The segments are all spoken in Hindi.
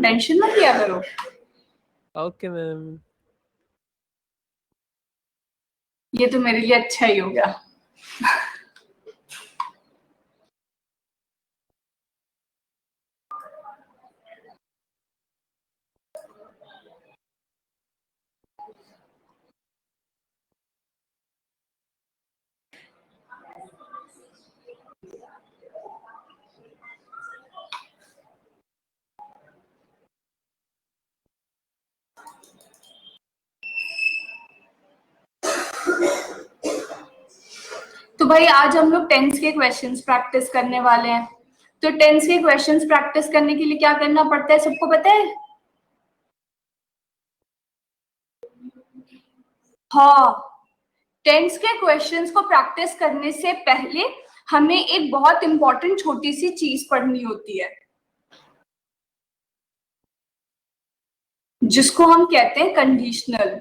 टेंशन मत लिया करो। Okay ma'am. ये तो मेरे लिए अच्छा ही हो गया। तो भाई आज हम लोग टेंस के क्वेश्चंस प्रैक्टिस करने वाले हैं। तो टेंस के क्वेश्चंस प्रैक्टिस करने के लिए क्या करना पड़ता है, सबको पता है? हाँ, टेंस के क्वेश्चंस को प्रैक्टिस करने से पहले हमें एक बहुत इंपॉर्टेंट छोटी सी चीज पढ़नी होती है, जिसको हम कहते हैं कंडीशनल,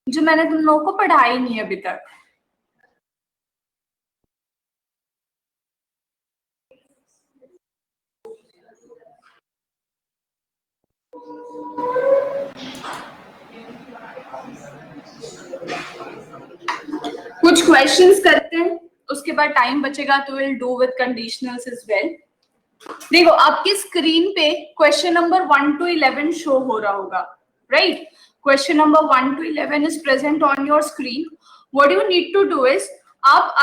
जो मैंने तुम लोगों को पढ़ाई नहीं है अभी तक। कुछ क्वेश्चंस करते हैं, उसके बाद टाइम बचेगा तो will do with conditionals as well. देखो आपकी स्क्रीन पे क्वेश्चन नंबर 1 to 11 शो हो रहा होगा, right? Question number 1 to 11 is present on your screen. What you need to do is आप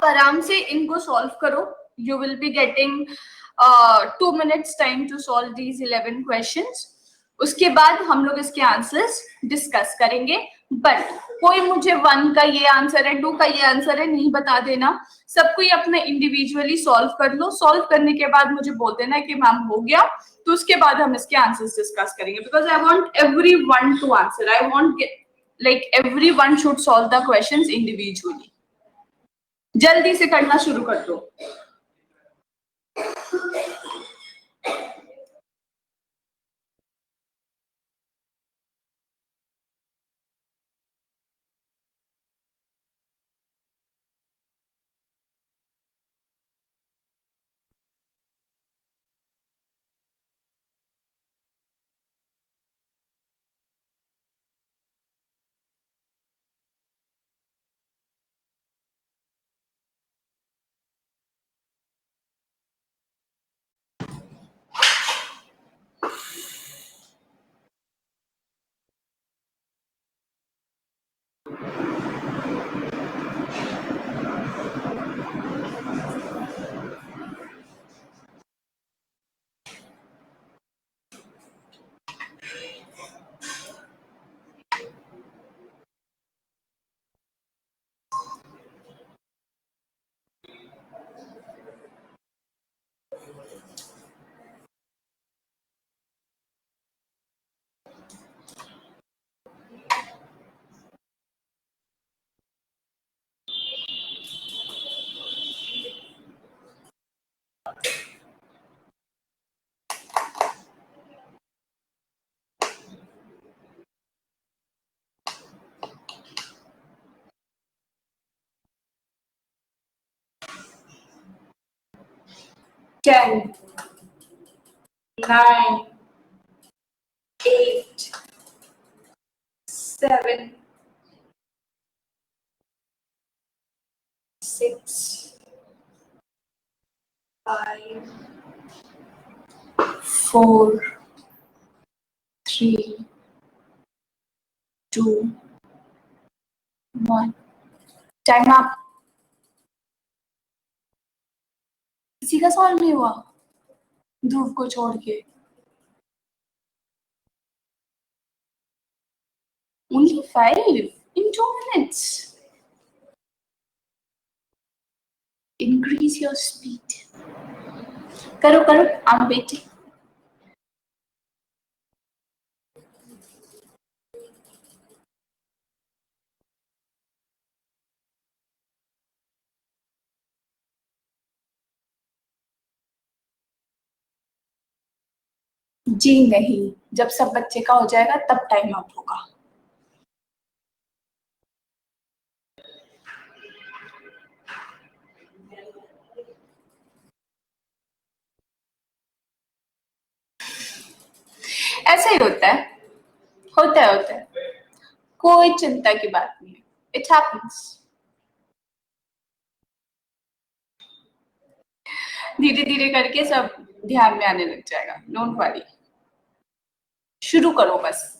आराम से इनको सॉल्व करो। You will be getting 2 minutes time to solve these 11 questions. उसके बाद हम लोग इसके आंसर्स डिस्कस करेंगे। बट कोई मुझे 1 का ये आंसर है, 2 का ये आंसर है नहीं बता देना। सबको ये अपने इंडिविजुअली सॉल्व कर लो। सॉल्व करने के बाद मुझे बोल देना कि मैम हो गया, तो उसके बाद हम इसके आंसर्स डिस्कस करेंगे। Because I want everyone to answer. I want like everyone should solve the questions individually. जल्दी से करना शुरू कर दो। Ten, 9, 8, 7, 6, 5, 4, 3, 2, 1. Time up. किसी का सॉल्व नहीं हुआ ध्रुव को छोड़ के? Only 5 in 2 minutes. Increase your speed. करो करो, I'm waiting. जी नहीं, जब सब बच्चे का हो जाएगा तब टाइम अप होगा। ऐसा ही होता है, होता है, कोई चिंता की बात नहीं है, इट हैपेंस। धीरे धीरे करके सब ध्यान में आने लग जाएगा, डोंट वरी, शुरू करो बस।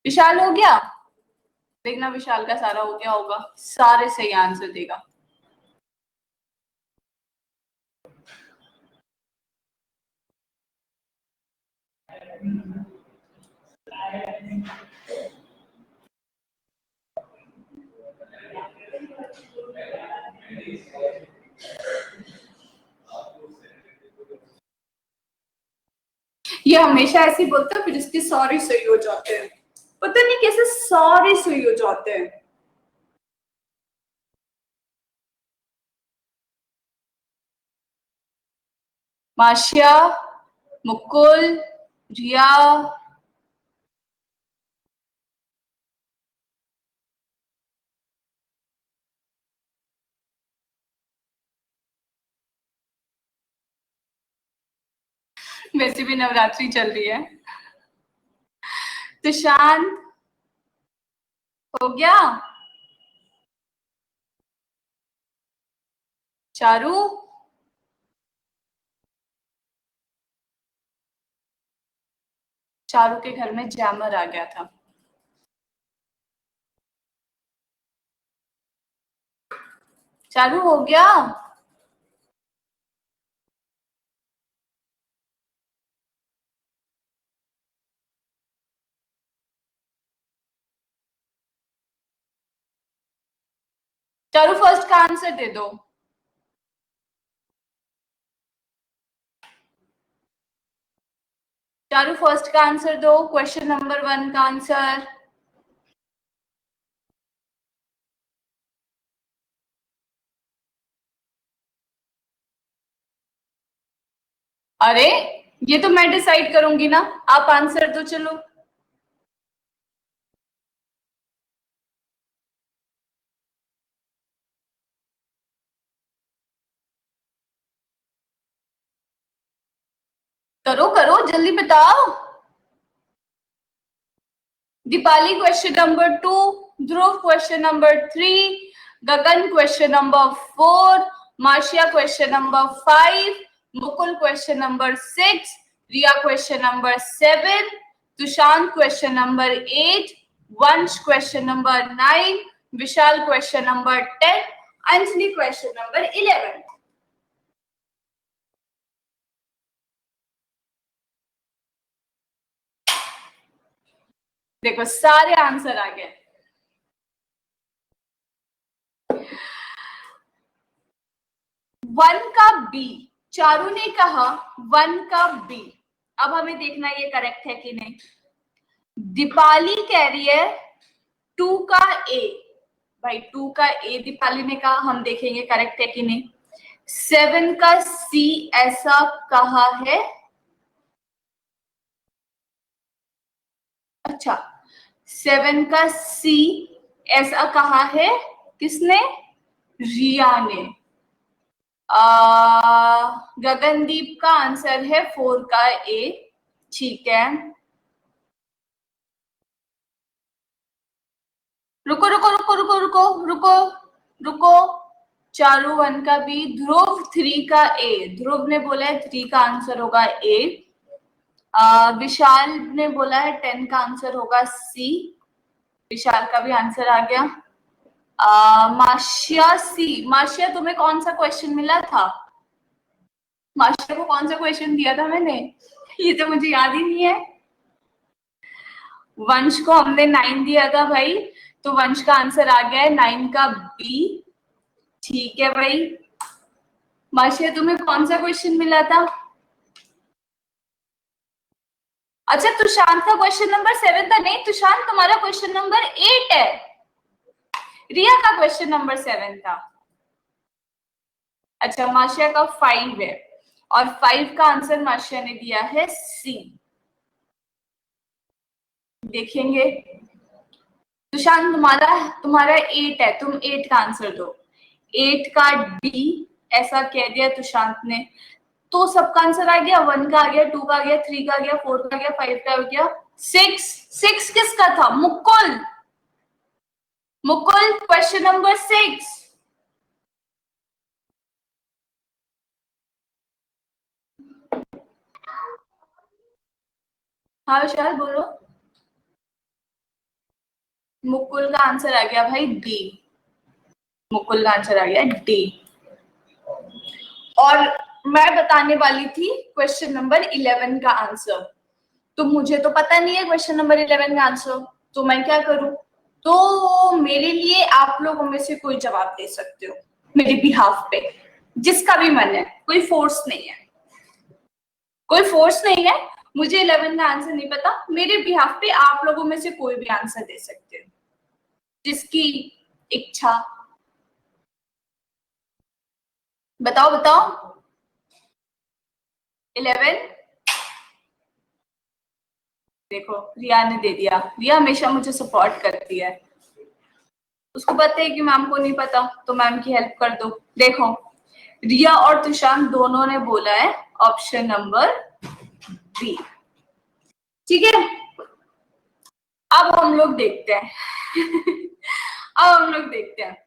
विशाल हो गया? देखना विशाल का सारा हो गया होगा, सारे सही आंसर देगा। ये हमेशा ऐसे ही बोलता है, फिर इसके सारे सही हो जाते हैं, पता नहीं कैसे सारे सही हो जाते हैं। माशिया, मुकुल, रिया, वैसे भी नवरात्रि चल रही है। तुशांत हो गया? चारू, चारू के घर में जैमर आ गया था। चारू हो गया? चारू फर्स्ट का आंसर दे दो। चारू फर्स्ट का आंसर दो, क्वेश्चन नंबर 1 का आंसर। अरे ये तो मैं डिसाइड करूंगी ना, आप आंसर दो चलो। करो करो जल्दी बताओ। Deepali question number 2, Dhruv question number 3, Gagan question number 4, Marshia question number 5, Mukul question number 6, Riya question number 7, Tushant question number 8, Vansh question number 9, Vishal question number 10, Anjali question number 11। देखो सारे आंसर आ गए। वन का बी, चारू ने कहा वन का बी। अब हमें देखना ये करेक्ट है कि नहीं। दीपाली कह रही है 2 का ए, भाई 2 का ए दीपाली ने कहा, हम देखेंगे करेक्ट है कि नहीं। 7 का सी ऐसा कहा है, अच्छा 7 का सी ऐसा कहा है किसने? रिया ने। गगनदीप का आंसर है 4 का ए, ठीक है। रुको रुको रुको रुको रुको रुको रुको, चारू 1 का बी, ध्रुव 3 का ए, ध्रुव ने बोला है 3 का आंसर होगा ए। विशाल ने बोला है 10 का आंसर होगा सी, विशाल का भी आंसर आ गया। माशिया सी, माशिया तुम्हें कौन सा क्वेश्चन मिला था? माशिया को कौन सा क्वेश्चन दिया था मैंने? ये तो मुझे याद ही नहीं है। वंश को हमने 9 दिया था भाई, तो वंश का आंसर आ गया है 9 का बी, ठीक है भाई। माशिया तुम्हें कौन सा क्वेश्चन मिला था? अच्छा तुशांत का क्वेश्चन नंबर 7 था। नहीं तुशांत, तुम्हारा क्वेश्चन नंबर 8 है, रिया का क्वेश्चन नंबर 7 था। अच्छा माशिया का 5 है, और 5 का आंसर माशिया ने दिया है सी। देखेंगे। तुशांत तुम्हारा 8 है, तुम 8 का आंसर दो। 8 का डी ऐसा कह दिया तुशांत ने, तो सबका आंसर आ गया, 1 का आ गया, 2 का आ गया, 3 का आ गया, 4 का आ गया, 5 का आ गया, 6 किसका था? मुकुल। Mukul, question number 6। हाँ विशाल बोलो। मुकुल का आंसर आ गया भाई डी। मुकुल का आंसर आ गया डी। और मैं बताने वाली थी क्वेश्चन नंबर 11 का आंसर, तो मुझे तो पता नहीं है क्वेश्चन नंबर 11 का आंसर, तो मैं क्या करूं? तो मेरे लिए आप लोगों में से कोई जवाब दे सकते हो मेरे बिहाफ पे, जिसका भी मन है, कोई फोर्स नहीं है, कोई फोर्स नहीं है। मुझे 11 का आंसर नहीं पता, मेरे बिहाफ पे आप लोगों में से कोई भी आंसर दे सकते हो, जिसकी इच्छा। बताओ बताओ। 11। देखो रिया ने दे दिया, रिया हमेशा मुझे सपोर्ट करती है, उसको पता है कि मैम को नहीं पता, तो मैम की हेल्प कर दो। देखो रिया और तुषार दोनों ने बोला है ऑप्शन नंबर बी। ठीक है, अब हम लोग देखते हैं अब हम लोग देखते हैं।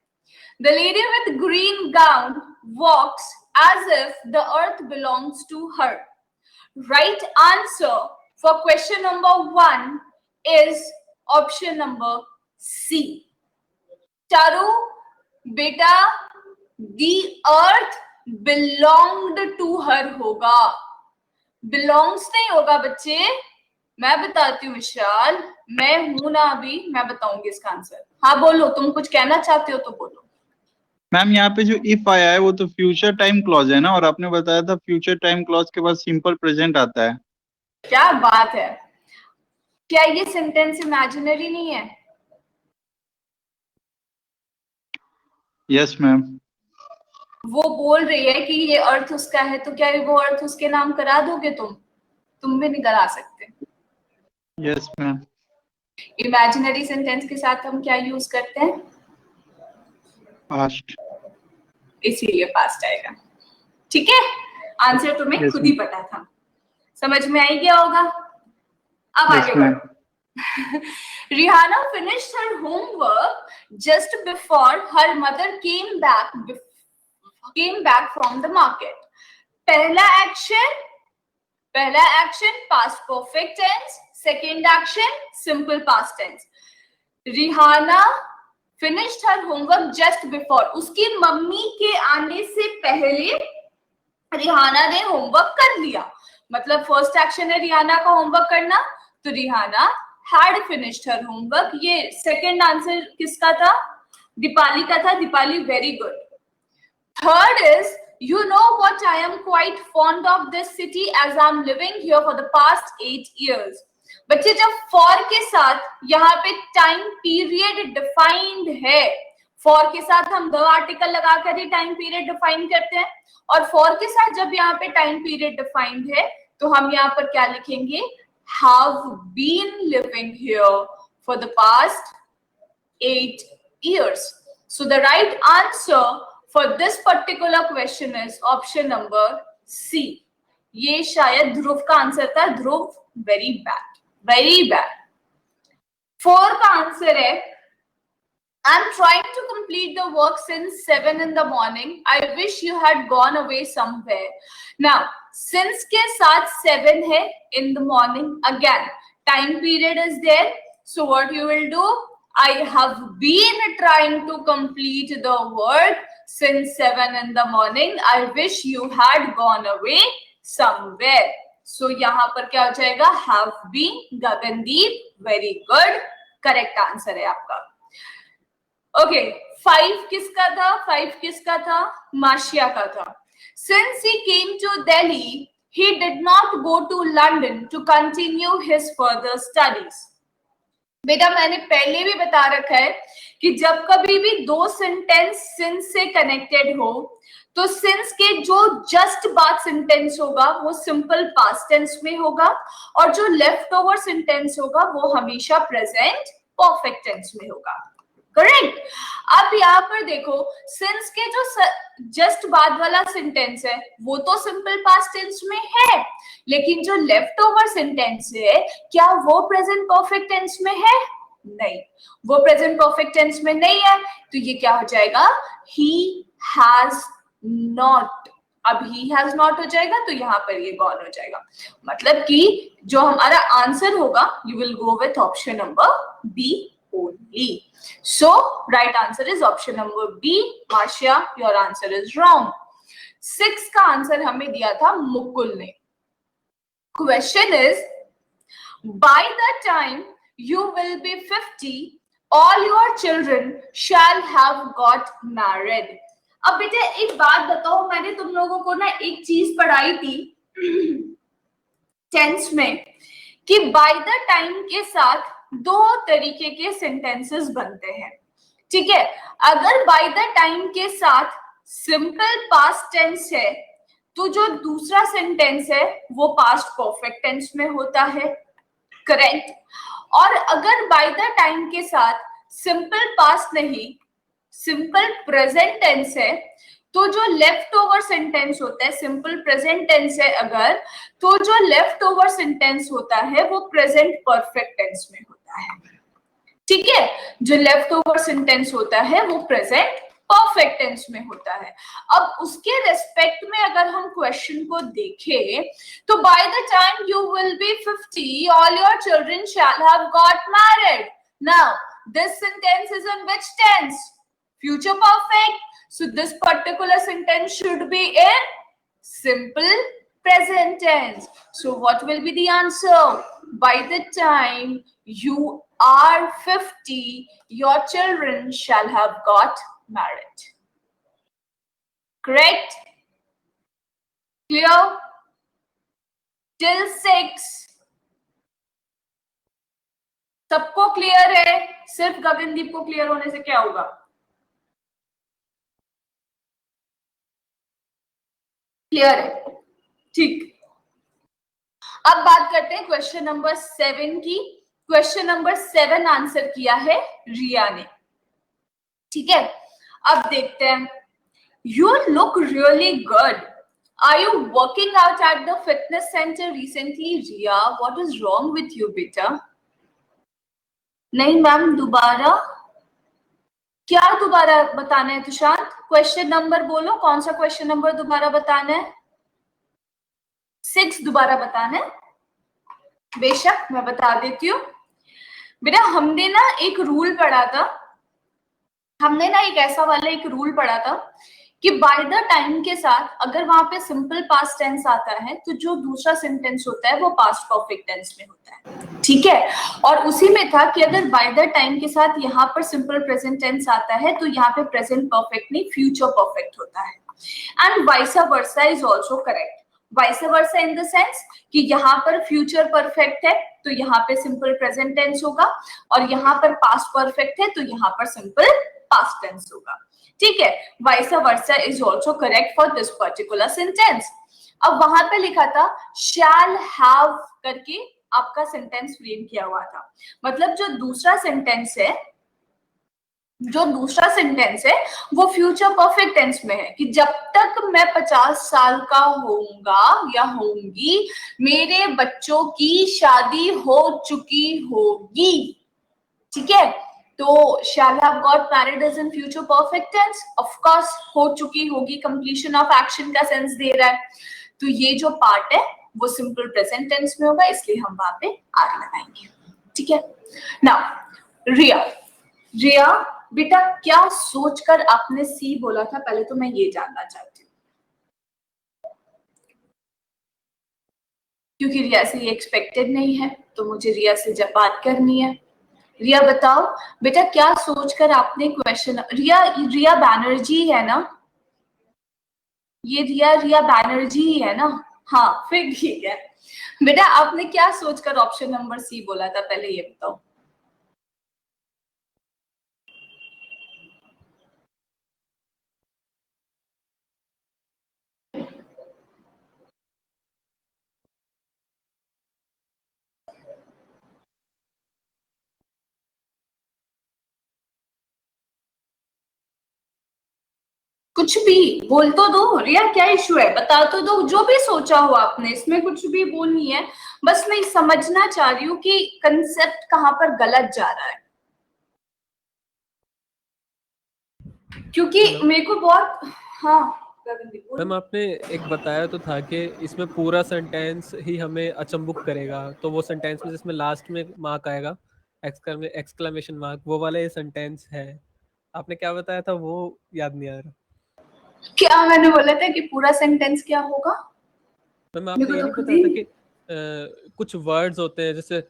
The lady with green gown walks as if the earth belongs to her. Right answer for question number 1 is option number C. Charu बेटा, the earth belonged to her होगा, belongs नहीं होगा बच्चे। मैं बताती हूँ विशाल, मैं हूं ना अभी, मैं बताऊंगी इसका आंसर। हाँ बोलो, तुम कुछ कहना चाहते हो तो बोलो। मैम यहाँ पे जो इफ आया है वो तो फ्यूचर टाइम क्लॉज है ना, और आपने बताया था फ्यूचर टाइम क्लॉज के बाद सिंपल प्रेजेंट आता है। क्या बात है, क्या ये सेंटेंस इमेजिनरी नहीं है? Yes ma'am. वो बोल रही है कि ये अर्थ उसका है, तो क्या वो अर्थ उसके नाम करा दोगे तुम भी नहीं करा सकते। Yes ma'am. इमेजिनरी सेंटेंस के साथ हम क्या यूज करते हैं? पास्ट। इसीलिए पास्ट आएगा। ठीक है, आंसर तुम्हें yes, खुद ही पता था, समझ में आई गया होगा। अब yes, आगे बढ़ो। Rihanna finished her homework just before her mother came back from the market. पहला action past perfect tense, second action simple past tense. Rihanna finished her homework just before, उसकी मम्मी के आने से पहले रिहाना ने होमवर्क कर लिया, मतलब फर्स्ट एक्शन है रिहाना का होमवर्क करना, तो Rihana had finished her homework। ये सेकंड आंसर किसका था? दीपाली का था। Deepali very good. Third is, you know what, I am quite fond of this city as I'm living here for the past 8 years। बच्चे जब फॉर के साथ यहाँ पे टाइम पीरियड डिफाइंड है, फॉर के साथ हम द आर्टिकल लगाकर ही टाइम पीरियड डिफाइन करते हैं, और फॉर के साथ जब यहाँ पे टाइम पीरियड डिफाइंड है तो हम यहाँ पर क्या लिखेंगे? have been living here for the past 8 years। So the right answer for this particular question is option number C। ये शायद ध्रुव का आंसर था। ध्रुव वेरी बैड, वेरी बैड। 4 का आंसर है, I'm trying to complete the work since 7 in the morning. I wish you had gone away somewhere. Now, since के साथ 7 है in the morning, again time period is there. So what you will do? I have been trying to complete the work since 7 in the morning. I wish you had gone away somewhere. So यहाँ पर क्या हो जाएगा? Have been। Gagandeep very good, correct answer है आपका। ओके, 5 किसका था? 5 किसका था? मार्शिया का था। Since he came to Delhi, he did not go to London to continue his further studies। बेटा मैंने पहले भी बता रखा है कि जब कभी भी दो सेंटेंस सिंस से कनेक्टेड हो तो सिंस के जो जस्ट बाद सेंटेंस होगा वो सिंपल पास्ट टेंस में होगा, और जो लेफ्ट ओवर सेंटेंस होगा वो हमेशा प्रेजेंट परफेक्ट टेंस में होगा। करेक्ट। अब यहाँ पर देखो, सिंस के जो जस्ट बाद वाला सेंटेंस है वो तो सिंपल पास्ट टेंस में है, लेकिन जो लेफ्ट ओवर सेंटेंस है क्या वो प्रेजेंट परफेक्ट टेंस में है? नहीं, वो प्रेजेंट परफेक्ट टेंस में नहीं है, तो ये क्या हो जाएगा? He has not. अब ही हैज नॉट हो जाएगा तो यहाँ पर ये गॉन हो जाएगा। मतलब कि जो हमारा आंसर होगा, you will go with option number B only. So right answer is option number B. Marcia, your answer is wrong. 6 का आंसर हमें दिया था मुकुल ने। Question is, by the time you will be 50, all your children shall have got married. अब बेटे एक बात बताओ, मैंने तुम लोगों को ना एक चीज पढ़ाई थी टेंस में कि बाय द टाइम के साथ दो तरीके के सेंटेंसेस बनते हैं, ठीक है। अगर बाय द टाइम के साथ सिंपल पास्ट टेंस है तो जो दूसरा सेंटेंस है वो पास्ट परफेक्ट टेंस में होता है, करेक्ट। और अगर बाय द टाइम के साथ सिंपल पास्ट नहीं, सिंपल प्रेजेंट टेंस है, तो जो लेफ्ट ओवर सेंटेंस होता है, सिंपल प्रेजेंट टेंस है अगर, तो जो लेफ्ट ओवर सेंटेंस होता है वो प्रेजेंट परफेक्ट टेंस में होता है, ठीक है। जो लेफ्ट ओवर सेंटेंस होता है वो प्रेजेंट परफेक्ट टेंस में होता है। अब उसके रेस्पेक्ट में अगर हम क्वेश्चन को देखें तो by the time you will be 50 all your children shall have got married. Now this sentence is in which tense? Future perfect. So this particular sentence should be in simple present tense. So what will be the answer? By the time you are 50, your children shall have got married. Correct? Clear? Till 6. सबको क्लियर है? सिर्फ गगनदीप को क्लियर होने से क्या होगा? क्लियर है, ठीक। अब बात करते हैं क्वेश्चन नंबर 7 की। क्वेश्चन नंबर 7 आंसर किया है रिया ने, ठीक है। अब देखते हैं। You look really good, are you working out at the fitness centre recently? Riya, what is wrong with you बेटा? नहीं मैम, दोबारा क्या दोबारा बताना है तुषांत? क्वेश्चन नंबर बोलो, कौन सा क्वेश्चन नंबर दोबारा बताना है? 6 दोबारा बताना है? बेशक मैं बता देती हूँ बेटा। हमने ना एक रूल पढ़ा था, हमने ना एक ऐसा वाला एक रूल पढ़ा था कि बाय द टाइम के साथ अगर वहां पे सिंपल पास्ट टेंस आता है तो जो दूसरा सेंटेंस होता है वो पास्ट परफेक्ट टेंस में होता है, ठीक है। और उसी में था कि अगर बाय द टाइम के साथ यहाँ पर सिंपल प्रेजेंट टेंस आता है तो यहाँ पे प्रेजेंट परफेक्ट नहीं फ्यूचर परफेक्ट होता है। And vice versa is also correct. Vice versa in the sense कि यहाँ पर फ्यूचर परफेक्ट है तो यहाँ पे सिंपल प्रेजेंट टेंस होगा, और यहाँ पर पास्ट परफेक्ट है तो यहाँ पर सिंपल पास्ट टेंस होगा, ठीक है। Vice versa is also correct for this particular sentence. अब वहां पे लिखा था शैल हैव करके आपका सेंटेंस फ्रेम किया हुआ था, मतलब जो दूसरा सेंटेंस है, जो दूसरा सेंटेंस है वो फ्यूचर परफेक्ट टेंस में है कि जब तक मैं 50 साल का होऊंगा या होंगी मेरे बच्चों की शादी हो चुकी होगी, ठीक है। तो shall have got married is in future perfect tense, of course हो चुकी होगी completion of action का सेंस दे रहा है, तो ये जो पार्ट है वो सिंपल प्रेजेंट टेंस में होगा, इसलिए हम वहां पे आर लगाएंगे, ठीक है। नाउ रिया, रिया बेटा क्या सोचकर आपने सी बोला था, पहले तो मैं ये जानना चाहती हूँ, क्योंकि रिया से ये एक्सपेक्टेड नहीं है तो मुझे रिया से जब बात करनी है। रिया बताओ बेटा क्या सोचकर आपने क्वेश्चन, रिया रिया बैनर्जी है ना? ये रिया रिया बैनर्जी ही है ना? हाँ फिर ठीक है बेटा। आपने क्या सोचकर ऑप्शन नंबर सी बोला था, पहले ये बताओ। कुछ भी बोल तो दो रिया, क्या इशू है, बता तो दो जो भी सोचा हो आपने, इसमें कुछ भी वो नहीं है। बस मैं समझना चाह रही हूँ कि कंसेप्ट कहाँ पर गलत जा रहा है, क्योंकि मेरे को बहुत, हाँ मैम आपने एक बताया तो था कि इसमें पूरा सेंटेंस ही हमें अचंभुक करेगा, तो वो सेंटेंस में जिसमें लास्ट में मार्क आएगा एक्सक्लेमेशन मार्क, वो वाला ये सेंटेंस है। आपने क्या बताया था वो याद नहीं आ रहा। क्या मैंने बोला था कि पूरा सेंटेंस क्या होगा? मैम आपने ये नहीं बताया था कि कुछ वर्ड्स होते हैं जैसे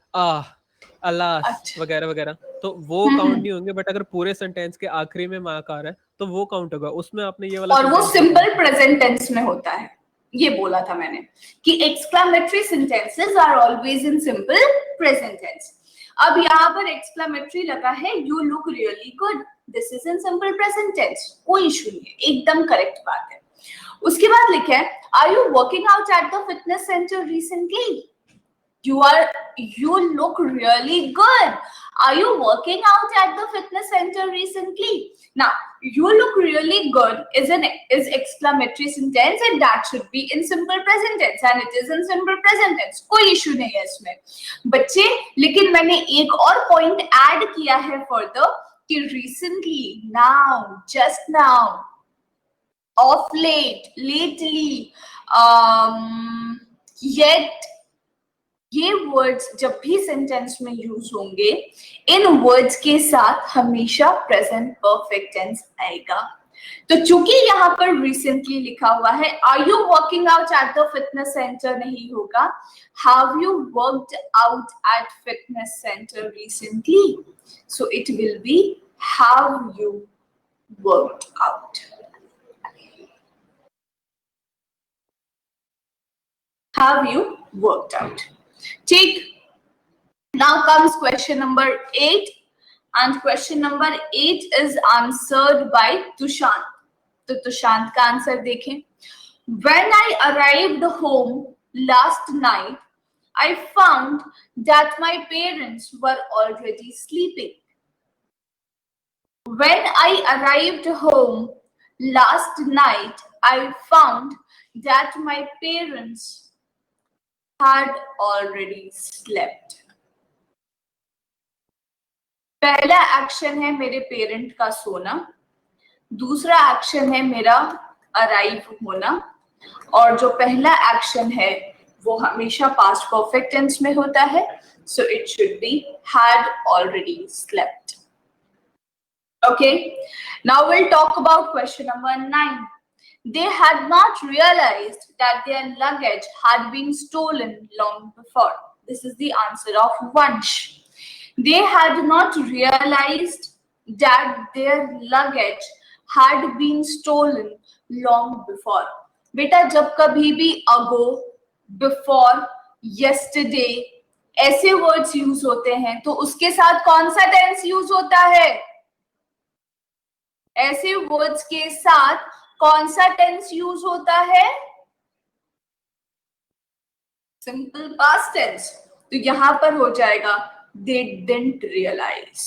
अलास अच्छा। वगैरह वगैरह, तो वो काउंट नहीं होंगे, बट अगर पूरे सेंटेंस के आखिरी में मार्क आ रहा है तो वो काउंट होगा। उसमें आपने ये वाला और वो सेंटेंस सिंपल प्रेजेंट टेंस में होता है, ये बोला था मैंने कि exclamatory sentences are always in simple present tense. अब यहाँ पर एक्सक्लेमेटरी लगा है, you look really good, this is in simple present tense, कोई इशू नहीं है, एकदम करेक्ट बात है। उसके बाद लिखा है, are you working out at the fitness centre recently? You look really good. Are you working out at the fitness center recently? Now, you look really good is exclamatory sentence, and that should be in simple present tense, and it is in simple present tense. कोई issue नहीं है इसमें बच्चे। लेकिन मैंने एक और point add किया है further कि recently, now, just now, of late, lately, yet, ये वर्ड्स जब भी सेंटेंस में यूज होंगे, इन वर्ड्स के साथ हमेशा प्रेजेंट परफेक्ट टेंस आएगा। तो चूंकि यहाँ पर रिसेंटली लिखा हुआ है, are you working out at the fitness centre नहीं होगा, have you worked out at fitness centre recently, so it will be have you worked out. Have you worked out? ठीक, now comes question number 8, and question number 8 is answered by Tushant. तो तुषांत का आंसर देखें। When I arrived home last night, I found that my parents were already sleeping. When I arrived home last night, I found that my parents had already slept. पहला एक्शन है मेरे पेरेंट का सोना, दूसरा एक्शन है मेरा अराइव होना, और जो पहला एक्शन है वो हमेशा पास्ट परफेक्ट टेंस में होता है, so it should be had already slept. Okay, now will talk about question number 9. They had not realized that their luggage had been stolen long before. This is the answer of Vansh. They had not realized that their luggage had been stolen long before. बेटा जब कभी भी ago, before, yesterday ऐसे वर्ड्स यूज होते हैं तो उसके साथ कौन सा टेंस यूज होता है? ऐसे वर्ड्स के साथ कौन सा टेंस यूज होता है? Simple past tense. तो यहां पर हो जाएगा दे डिडंट रियलाइज,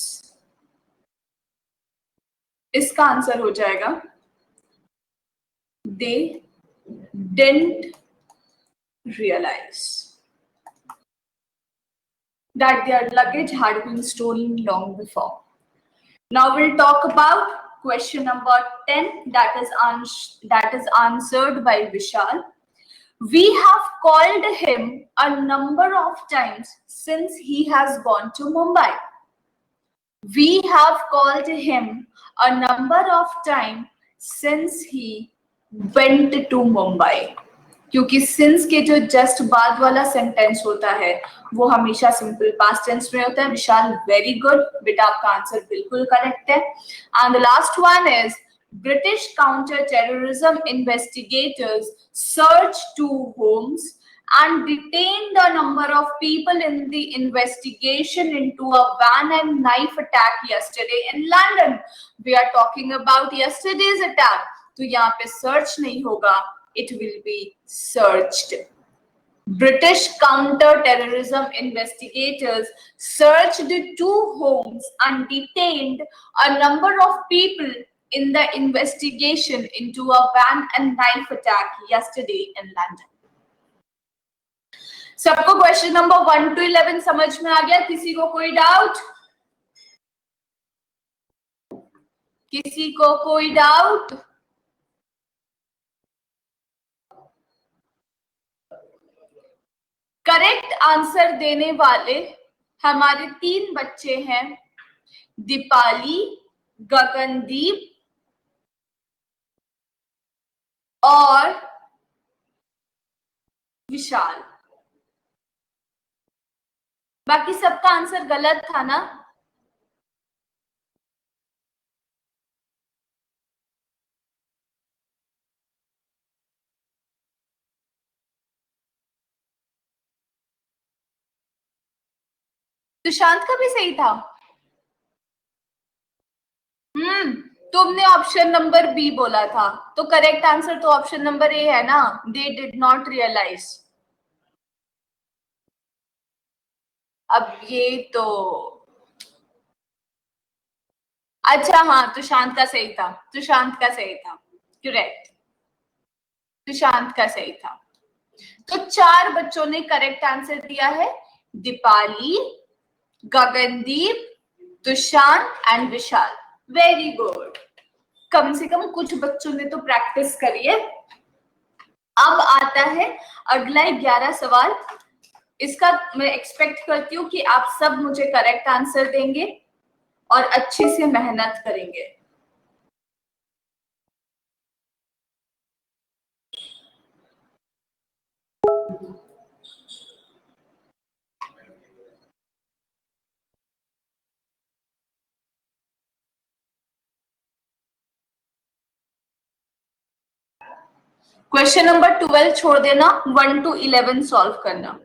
इसका आंसर हो जाएगा they didn't realise that their luggage had been stolen long before. Now we'll talk about question number 10, that is answered by Vishal. We have called him a number of times since he has gone to Mumbai. We have called him a number of times since he went to Mumbai. क्योंकि सिंस के जो जस्ट बाद वाला सेंटेंस होता है वो हमेशा सिंपल पास्ट टेंस में होता है। विशाल वेरी गुड बेटा, आपका आंसर बिल्कुल करेक्ट है। And the last one is British counter terrorism investigators search 2 homes and detained a number of people in the investigation into a van and knife attack yesterday in London. We are talking about yesterday's attack. तो यहाँ पे सर्च नहीं होगा, it will be searched. British counter-terrorism investigators searched 2 homes and detained a number of people in the investigation into a van and knife attack yesterday in London? सबको क्वेश्चन नंबर 1 to 11 समझ में आ गया? किसी को कोई डाउट? किसी को कोई डाउट? करेक्ट आंसर देने वाले हमारे 3 बच्चे हैं, दीपाली, गगनदीप और विशाल। बाकी सबका आंसर गलत था ना? सुशांत का भी सही था। तुमने ऑप्शन नंबर बी बोला था, तो करेक्ट आंसर तो ऑप्शन नंबर ए है ना, दे डिड नॉट रियलाइज। अब ये तो अच्छा, हाँ तुशांत का सही था, तुशांत का सही था, करेक्ट, तुशांत का सही था। तो 4 बच्चों ने करेक्ट आंसर दिया है, Deepali, Gagandeep, Tushant and Vishal. Very good, कम से कम कुछ बच्चों ने तो प्रैक्टिस करी है। अब आता है अगला 11 सवाल। इसका मैं एक्सपेक्ट करती हूँ कि आप सब मुझे करेक्ट आंसर देंगे और अच्छे से मेहनत करेंगे। क्वेश्चन नंबर 12 छोड़ देना, 1 to 11 सॉल्व करना।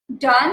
Done.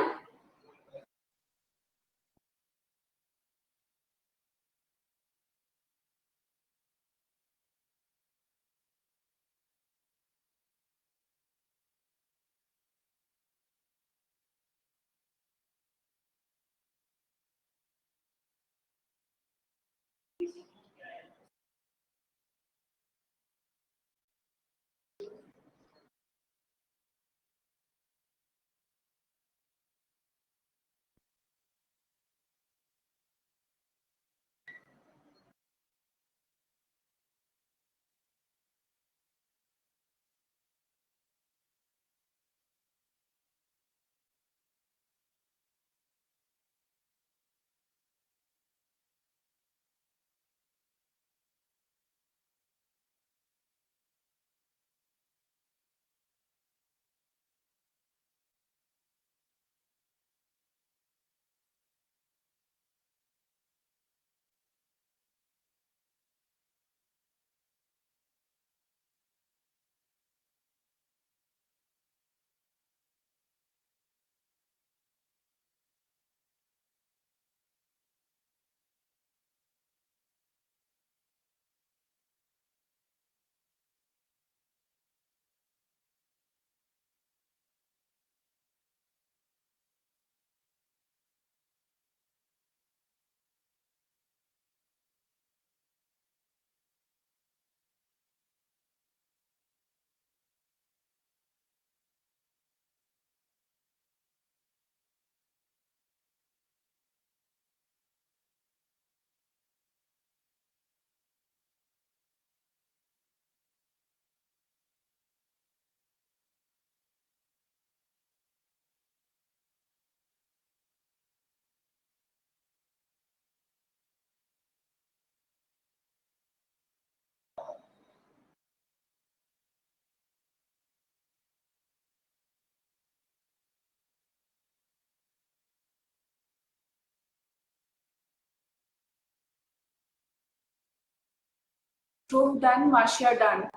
Dhruv done, Marcia done.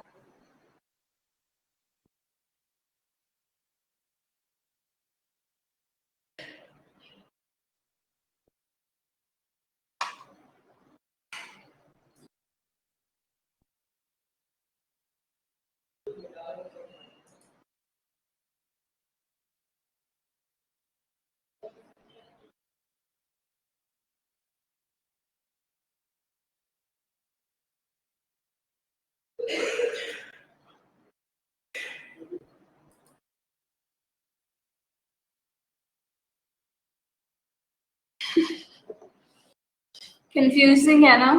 Confusing है ना?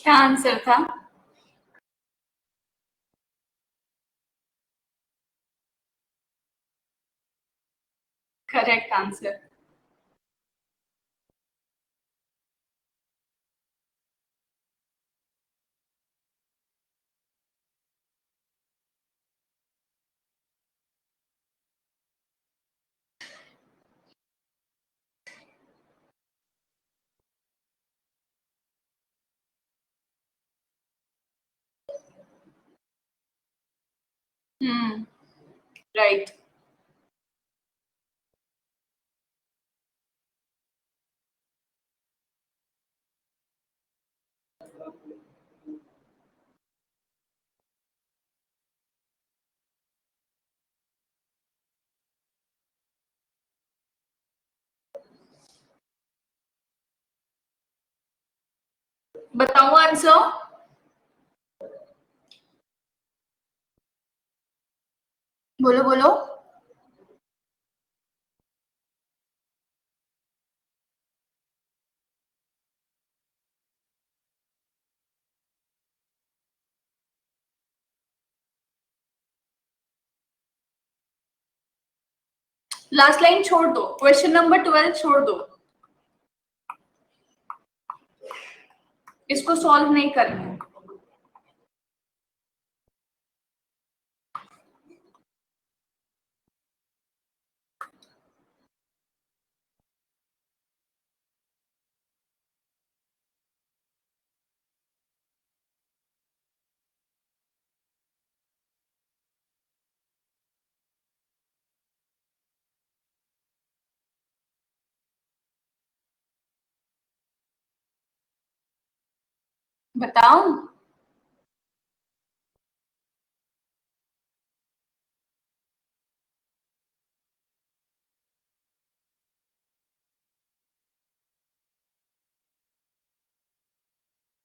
क्या आंसर था? Correct answer. Right. बताओ आंसर. बोलो बोलो. लास्ट लाइन छोड़ दो. क्वेश्चन नंबर 12 छोड़ दो. इसको सॉल्व नहीं करना है. बताओ.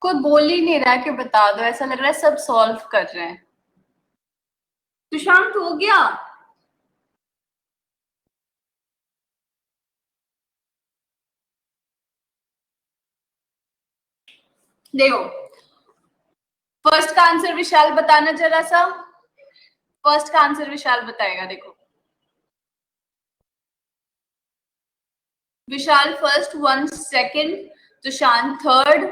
कोई बोल ही नहीं रहा कि बता दो. ऐसा लग रहा है सब सॉल्व कर रहे हैं. सुशांत हो गया. देखो फर्स्ट का आंसर विशाल बताना जरा सा. फर्स्ट का आंसर विशाल बताएगा. देखो विशाल फर्स्ट, 1 सेकंड, सुशांत थर्ड,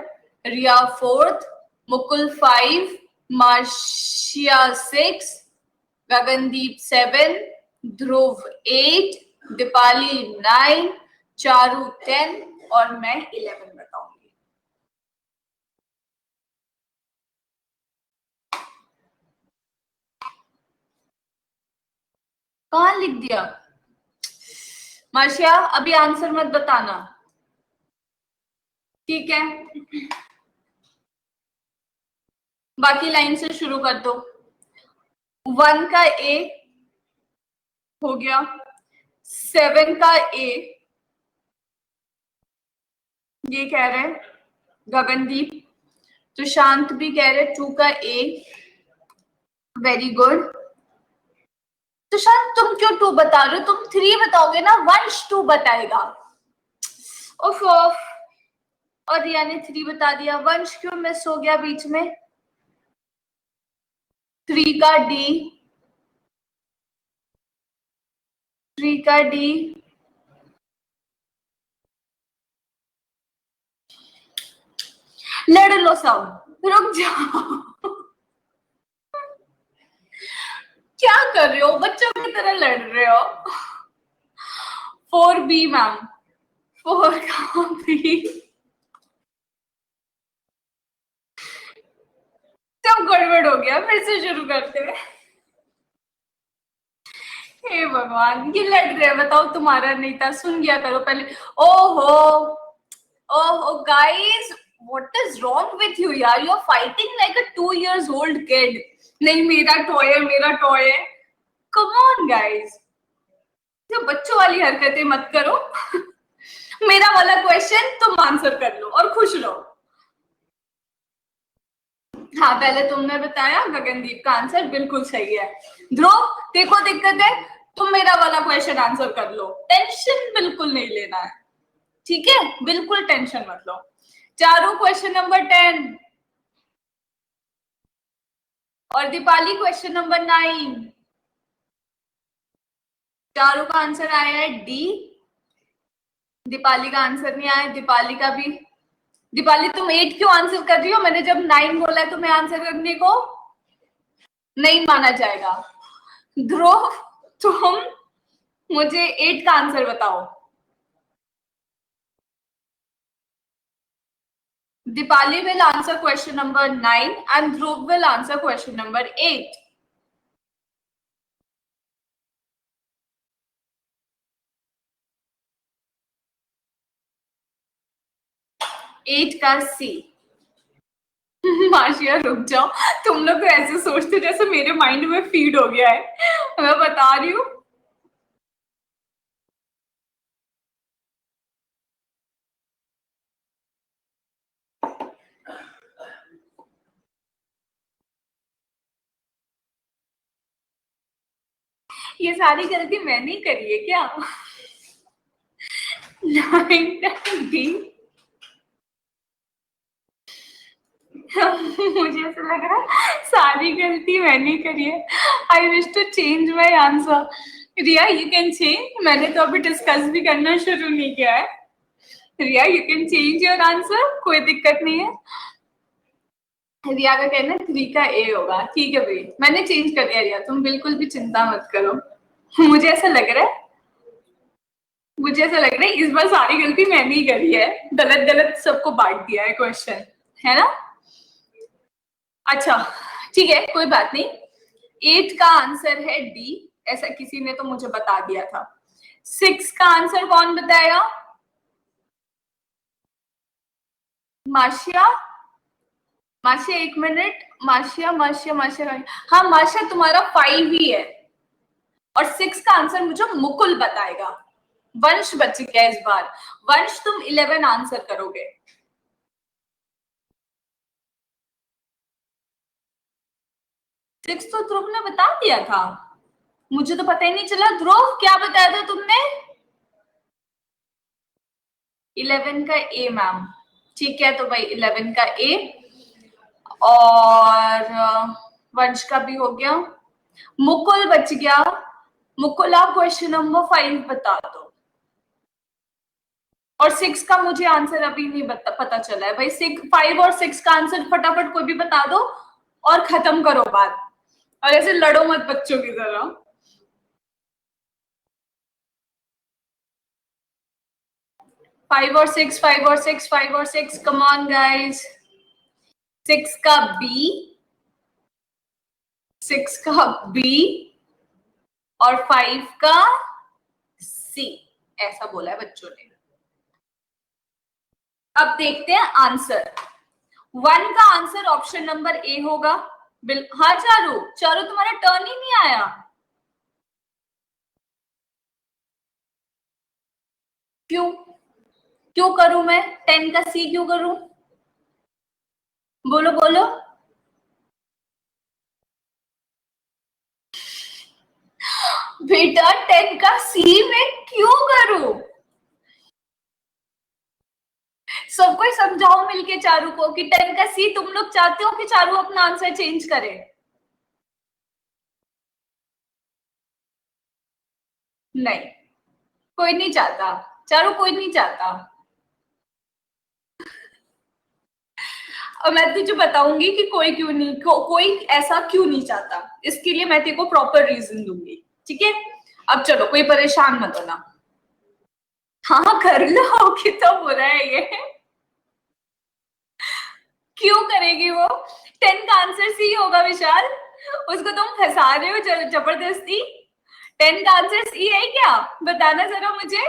रिया फोर्थ, मुकुल 5, मार्शिया 6, गगनदीप 7, ध्रुव 8, दीपाली 9, चारू 10 और मैं 11 बताऊंगी. कहाँ लिख दिया? मार्शिया अभी आंसर मत बताना, ठीक है? बाकी लाइन से शुरू कर दो। 1 का ए हो गया, 7 का ए, ये कह रहे हैं गगनदीप। सुशांत भी कह रहे 2 का ए, वेरी गुड। सुशांत तुम क्यों 2 बता रहे हो? तुम 3 बताओगे ना, वंश 2 बताएगा। उफ उफ, और रिया ने 3 बता दिया, वंश क्यों मिस हो गया बीच में? 3 का डी, 3 का डी, लड़ लो सब, रुक जाओ। क्या कर रहे हो? बच्चों की तरह लड़ रहे हो। 4 बी मैम, 4 का बी। सब गड़बड़ हो गया, फिर से शुरू करते हैं। हे भगवान, ये लड़ रहे हैं, बताओ तुम्हारा नहीं था, सुन गया करो पहले। ओहो ओहो guys, what is wrong with you यार? You are fighting like a 2 years old kid। नहीं मेरा टॉय है, मेरा टॉय है। कम ऑन गाइस, जो बच्चों वाली हरकतें मत करो। मेरा वाला क्वेश्चन तुम आंसर कर लो और खुश रहो। हाँ, पहले तुमने बताया, गगनदीप का आंसर बिल्कुल सही है। ध्रुव देखो दिक्कत है, तुम मेरा वाला क्वेश्चन आंसर कर लो, टेंशन बिल्कुल नहीं लेना है, ठीक है? बिल्कुल टेंशन मत लो। चारू क्वेश्चन नंबर 10 और दीपाली क्वेश्चन नंबर 9। चारू का आंसर आया है डी, दीपाली का आंसर नहीं आया। दीपाली का भी, दीपाली तुम 8 क्यों आंसर कर रही हो? मैंने जब 9 बोला है तुम्हें आंसर करने को, नहीं माना जाएगा। ध्रुव तुम मुझे 8 का आंसर बताओ। Dipali will answer question number 9 and Dhruv will answer question number 8. Eight का सी। माशिया रुक जाओ, तुम लोग तो ऐसे सोचते जैसे मेरे माइंड में फीड हो गया है, मैं बता रही हूँ। ये सारी गलती मैंने ही करी है क्या? 9 डी। मुझे ऐसा लग रहा है सारी गलती मैंने करी है। I wish to change my answer. Riya you can change, मैंने तो अभी डिस्कस भी करना शुरू नहीं किया है। Riya you can change your answer, कोई दिक्कत नहीं है। रिया का कहना है 3 का ए होगा, ठीक है भाई, मैंने चेंज कर दिया। रिया तुम बिल्कुल भी चिंता मत करो। मुझे ऐसा लग रहा है, मुझे ऐसा लग रहा है इस बार सारी गलती मैंने ही करी है, गलत गलत सबको बांट दिया है क्वेश्चन, है ना? अच्छा ठीक है, कोई बात नहीं। 8 का आंसर है डी, ऐसा किसी ने तो मुझे बता दिया था। 6 का आंसर कौन बताएगा? माशिया, माशिया 1 मिनट। माशिया माशिया माशिया, हाँ माशिया तुम्हारा 5 ही है, और 6 का आंसर मुझे मुकुल बताएगा। वंश बच गया इस बार। वंश तुम 11 आंसर करोगे। सिक्स तो ध्रुव ने बता दिया था, मुझे तो पता ही नहीं चला। ध्रुव क्या बताया था तुमने? 11 का ए मैम, ठीक है, तो भाई 11 का ए, और वंश का भी हो गया। मुकुल बच गया। मुकुल आप क्वेश्चन नंबर 5 बता दो, और 6 का मुझे आंसर अभी नहीं पता चला है भाई। 5 और 6 का आंसर फटाफट कोई भी बता दो और खत्म करो बात, और ऐसे लड़ो मत बच्चों की तरह। फाइव और सिक्स, 5 और 6, 5 और 6, कम ऑन गाइस। 6 का बी, 6 का बी, और 5 का सी, ऐसा बोला है बच्चों ने। अब देखते हैं आंसर। 1 का आंसर ऑप्शन नंबर ए होगा। हाँ चारू, चारू तुम्हारा टर्न ही नहीं आया। क्यों क्यों करूं मैं? 10 का सी क्यों करूं? बोलो बोलो। बेटा 10 का सी में क्यों करूं? सबको समझाओ मिलके चारू को कि 10 का सी तुम लोग चाहते हो कि चारू अपना आंसर चेंज करे? नहीं, कोई नहीं चाहता चारू, कोई नहीं चाहता। और मैं तुझे बताऊंगी कि कोई क्यों नहीं, कोई ऐसा क्यों नहीं चाहता, इसके लिए मैं तेरे को प्रॉपर रीजन दूंगी, ठीक है? अब चलो, कोई परेशान मत होना। हाँ कर लो, कितना बुरा है ये। क्यों करेगी वो? 10 का आंसर सी होगा विशाल, उसको तुम फंसा रहे हो जबरदस्ती। 10 का आंसर सी है क्या? बताना जरा मुझे।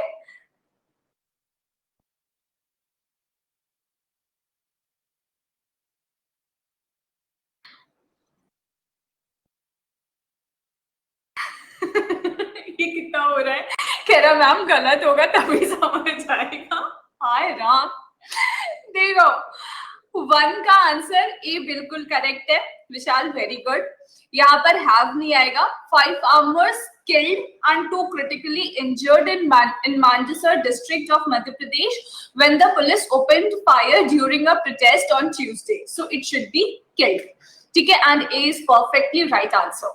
ये कितना हो रहा है, कह रहा मैम गलत होगा तभी समझ आएगा। हाय राम। देखो 1 का आंसर ए बिल्कुल करेक्ट है विशाल, वेरी गुड। यहाँ पर हैव नहीं आएगा। 5 armours killed and 2 critically injured in Mandsaur district of Madhya Pradesh when the police opened fire during a protest on Tuesday. So it should be killed. ठीक है, and A is perfectly right answer.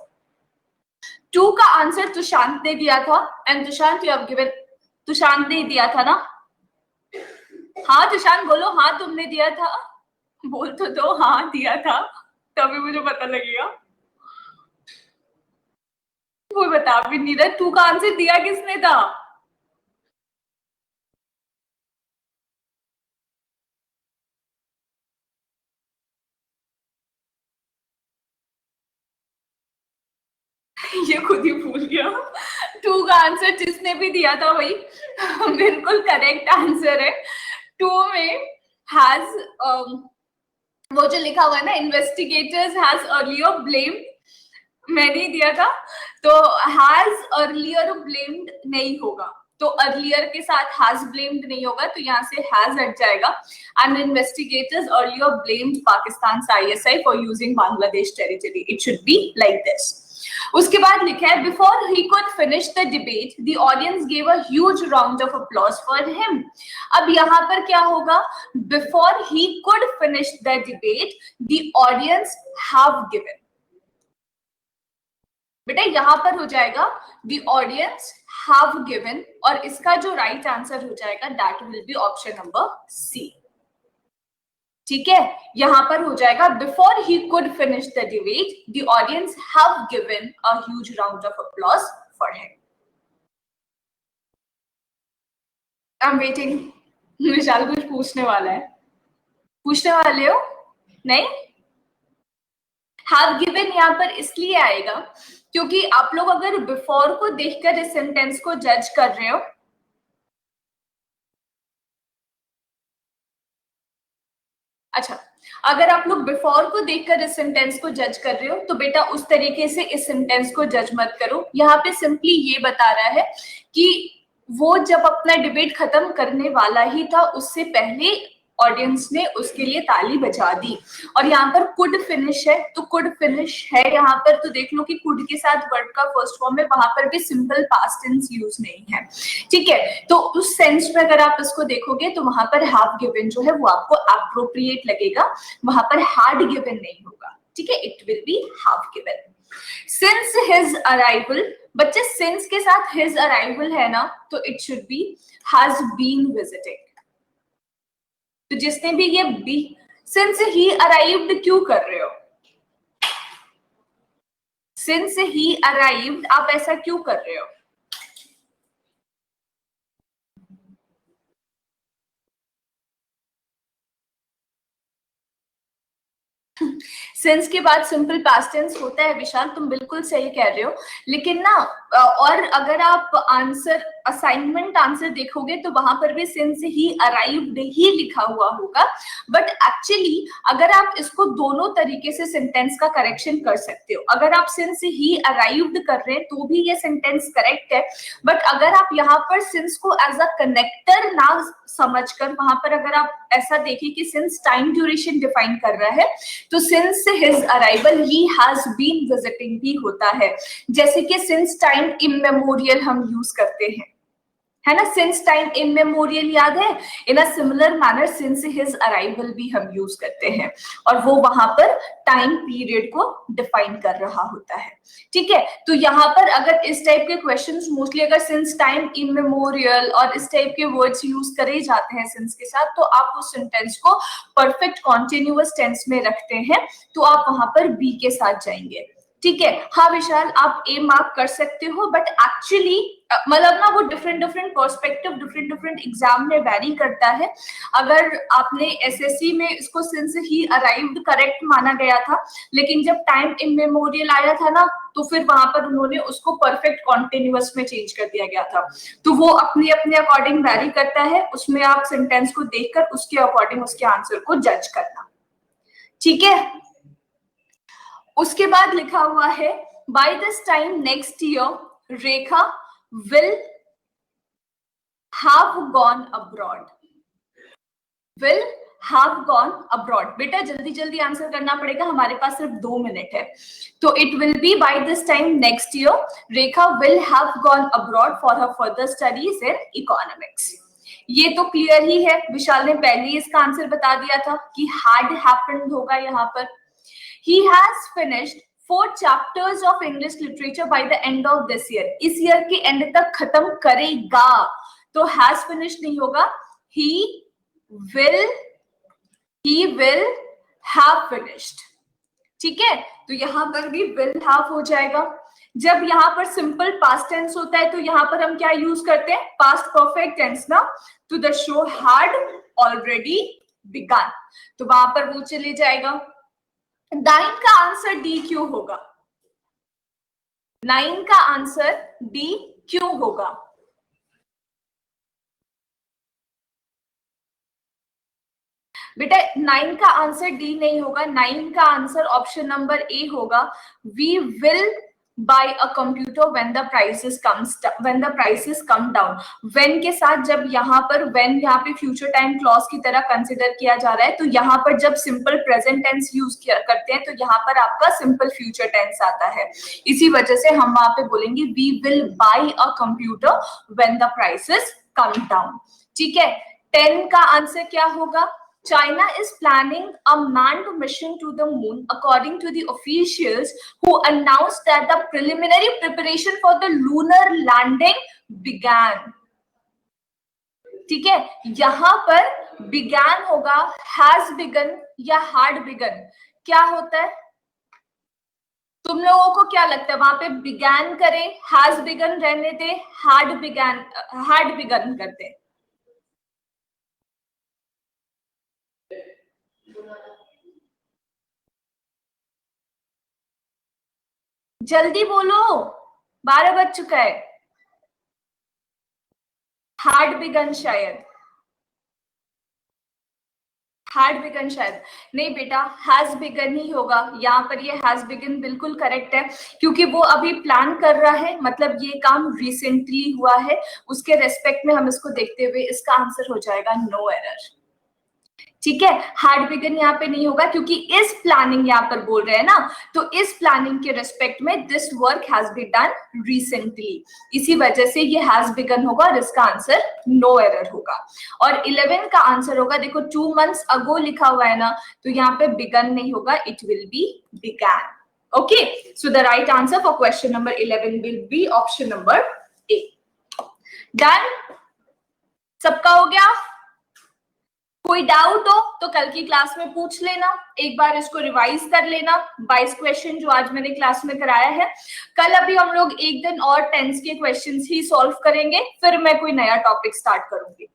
2 का आंसर तुशांत ने दिया था, एंड तुशांत यू हैव गिवन, तुशांत ने दिया था ना? हाँ तुशांत बोलो, हाँ तुमने दिया था, बोल तो दो हाँ दिया था, तभी मुझे पता लगेगा। कोई बता भी नहीं रहा 2 का आंसर दिया किसने था? ये खुद ही भूल गया। 2 का आंसर जिसने भी दिया था वही बिल्कुल करेक्ट आंसर है। 2 में हैज वो जो लिखा हुआ है ना, इन्वेस्टिगेटर्स हैज अर्लियर ब्लेम्ड, मैंने दिया था, तो हैज अर्लियर ब्लेम्ड नहीं होगा, तो अर्लियर के साथ हैज ब्लेम्ड नहीं होगा, तो यहाँ से हैज हट जाएगा। And investigators earlier blamed Pakistan ISI for using Bangladesh territory. It should be like this. उसके बाद लिखा है before he could finish the debate the audience gave a huge round of applause for him. अब यहाँ पर क्या होगा? Before he could finish the debate the audience have given. बेटा यहाँ पर हो जाएगा the audience have given, और इसका जो राइट आंसर हो जाएगा that will be option number C. ठीक है, यहाँ पर हो जाएगा before he could finish the debate the audience have given a huge round of applause for him. I'm waiting. विशाल कुछ पूछने वाला है, पूछने वाले हो? नहीं, हैव गिवन यहाँ पर इसलिए आएगा क्योंकि आप लोग अगर बिफोर को देखकर इस सेंटेंस को जज कर रहे हो, अच्छा अगर आप लोग बिफोर को देखकर इस सेंटेंस को जज कर रहे हो तो बेटा उस तरीके से इस सेंटेंस को जज मत करो। यहाँ पे सिंपली ये बता रहा है कि वो जब अपना डिबेट खत्म करने वाला ही था उससे पहले ऑडियंस ने उसके लिए ताली बजा दी, और यहाँ पर कुड फिनिश है, तो कुड फिनिश है यहाँ पर, तो देख लो कि कुड के साथ वर्ड का फर्स्ट फॉर्म है, वहां पर भी सिंपल पास्ट टेंस यूज नहीं है। ठीक है, तो उस सेंस में अगर आप इसको देखोगे तो वहां पर हैव गिवन जो है वो आपको अप्रोप्रिएट लगेगा, वहां पर हैड गिवन नहीं होगा। ठीक है, it will be have given. Since his arrival, बच्चे सिंस के साथ हिज अराइवल है ना, तो it should be has been visiting. तो जिसने भी ये बी सिंस ही अराइव्ड क्यों कर रहे हो? सिंस ही अराइव्ड आप ऐसा क्यों कर रहे हो? सिंस के बाद सिंपल पास्ट टेंस होता है विशाल, तुम बिल्कुल सही कह रहे हो, लेकिन ना और अगर आप आंसर असाइनमेंट आंसर देखोगे तो वहां पर भी सिंस ही अराइव्ड ही लिखा हुआ होगा, बट एक्चुअली अगर आप इसको दोनों तरीके से सेंटेंस का करेक्शन कर सकते हो। अगर आप सिंस ही अराइव्ड कर रहे हैं तो भी ये सेंटेंस करेक्ट है, बट अगर आप यहाँ पर सिंस को एज अ कनेक्टर ना समझकर वहां पर अगर आप ऐसा देखें कि सिंस टाइम ड्यूरेशन डिफाइन कर रहा है तो since his arrival he has been visiting भी होता है। जैसे कि सिंस टाइम इमेमोरियल हम यूज करते हैं, है ना, सिंस टाइम इमेमोरियल याद है, in a similar manner since his arrival भी हम यूज करते हैं, और वो वहां पर टाइम पीरियड को डिफाइन कर रहा होता है। ठीक है, तो यहाँ पर अगर इस टाइप के क्वेश्चंस मोस्टली अगर सिंस टाइम इमेमोरियल और इस टाइप के वर्ड्स यूज करे जाते हैं सिंस के साथ, तो आप उस सेंटेंस को परफेक्ट कॉन्टिन्यूअस टेंस में रखते हैं, तो आप वहां पर बी के साथ जाएंगे। ठीक है, हाँ विशाल आप ए मार्क कर सकते हो, बट एक्चुअली मतलब ना वो डिफरेंट पर्सपेक्टिव डिफरेंट एग्जाम में वैरी करता है। अगर आपने एसएससी में इसको सिंस ही अराइव्ड करेक्ट माना गया था, लेकिन जब टाइम इमेमोरियल आया था ना तो फिर वहां पर उन्होंने उसको परफेक्ट कॉन्टिन्यूअस में चेंज कर दिया गया था। तो वो अपने अकॉर्डिंग वैरी करता है, उसमें आप सेंटेंस को देखकर उसके अकॉर्डिंग उसके आंसर को जज करना। ठीक है, उसके बाद लिखा हुआ है by this time next year Rekha will have gone abroad. Will have gone abroad, बेटा जल्दी जल्दी आंसर करना पड़ेगा, हमारे पास सिर्फ 2 मिनट है। तो it will be by this time next year Rekha will have gone abroad for her further studies in economics. ये तो क्लियर ही है, विशाल ने पहले ही इसका आंसर बता दिया था कि हैड हैपेंड होगा यहाँ पर। He has finished 4 chapters of English literature by the end of this year. इस ईयर के एंड तक खत्म करेगा, तो has finished नहीं होगा, he will have finished। ठीक है, तो यहां पर भी will have हो जाएगा। जब यहाँ पर सिंपल पास्ट टेंस होता है तो यहाँ पर हम क्या यूज करते हैं, पास्ट परफेक्ट टेंस ना, तो the show had already begun, तो वहां पर वो चले जाएगा। 9 का आंसर डी क्यों होगा? 9 का आंसर डी क्यों होगा? बेटा 9 का आंसर डी नहीं होगा, 9 का आंसर ऑप्शन नंबर ए होगा, we will buy a computer when the prices come down। when के साथ जब यहाँ पर when यहाँ पे फ्यूचर टाइम क्लॉज की तरह कंसिडर किया जा रहा है, तो यहाँ पर जब सिंपल प्रेजेंट टेंस यूज करते हैं तो यहाँ पर आपका सिंपल फ्यूचर टेंस आता है। इसी वजह से हम वहां पे बोलेंगे we will buy a computer when the prices come down। ठीक है, 10 का आंसर क्या होगा? China is planning a manned mission to the moon, according to the officials who announced that the preliminary preparation for the lunar landing began। ठीक है, यहां पर began होगा, has begun या had begun, क्या होता है? तुम लोगों को क्या लगता है, वहां पे began करें, has begun रहने दे, had begun करते? जल्दी बोलो, 12 बज चुका है। हार्ड बिगन शायद, हार्ड बिगन शायद नहीं बेटा, हैज बिगन ही होगा। यहाँ पर ये हैज बिगन बिल्कुल करेक्ट है, क्योंकि वो अभी प्लान कर रहा है, मतलब ये काम रिसेंटली हुआ है, उसके रेस्पेक्ट में हम इसको देखते हुए इसका आंसर हो जाएगा नो एरर। ठीक है, हार्ड बिगन यहाँ पे नहीं होगा, क्योंकि इस प्लानिंग यहाँ पर बोल रहे हैं ना, तो इस प्लानिंग के रेस्पेक्ट में this work has been done recently, इसी वजह से ये हैज बिगन होगा और इसका आंसर नो एरर होगा। और 11 का आंसर होगा, देखो 2 months अगो लिखा हुआ है ना, तो यहाँ पे बिगन नहीं होगा, it will B began. Okay, so the right answer for question number 11 will be option number A. Done, सबका हो गया? कोई डाउट हो तो कल की क्लास में पूछ लेना, एक बार इसको रिवाइज कर लेना, 22 क्वेश्चन जो आज मैंने क्लास में कराया है। कल अभी हम लोग एक दिन और टेंस के क्वेश्चंस ही सॉल्व करेंगे, फिर मैं कोई नया टॉपिक स्टार्ट करूंगी।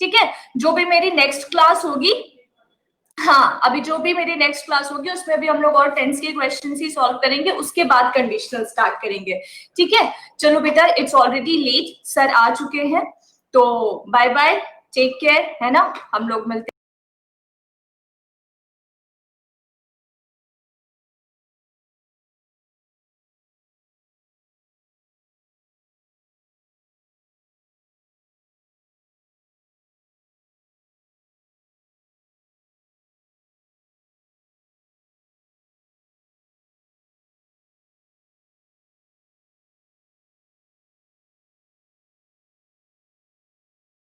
ठीक है, जो भी मेरी नेक्स्ट क्लास होगी हाँ, अभी जो भी मेरी नेक्स्ट क्लास होगी उसमें भी हम लोग और टेंस के क्वेश्चंस ही सॉल्व करेंगे, उसके बाद कंडीशनल स्टार्ट करेंगे। ठीक है, चलो बेटा, इट्स ऑलरेडी लेट, सर आ चुके हैं, तो बाय बाय, टेक केयर, है ना, हम लोग मिलते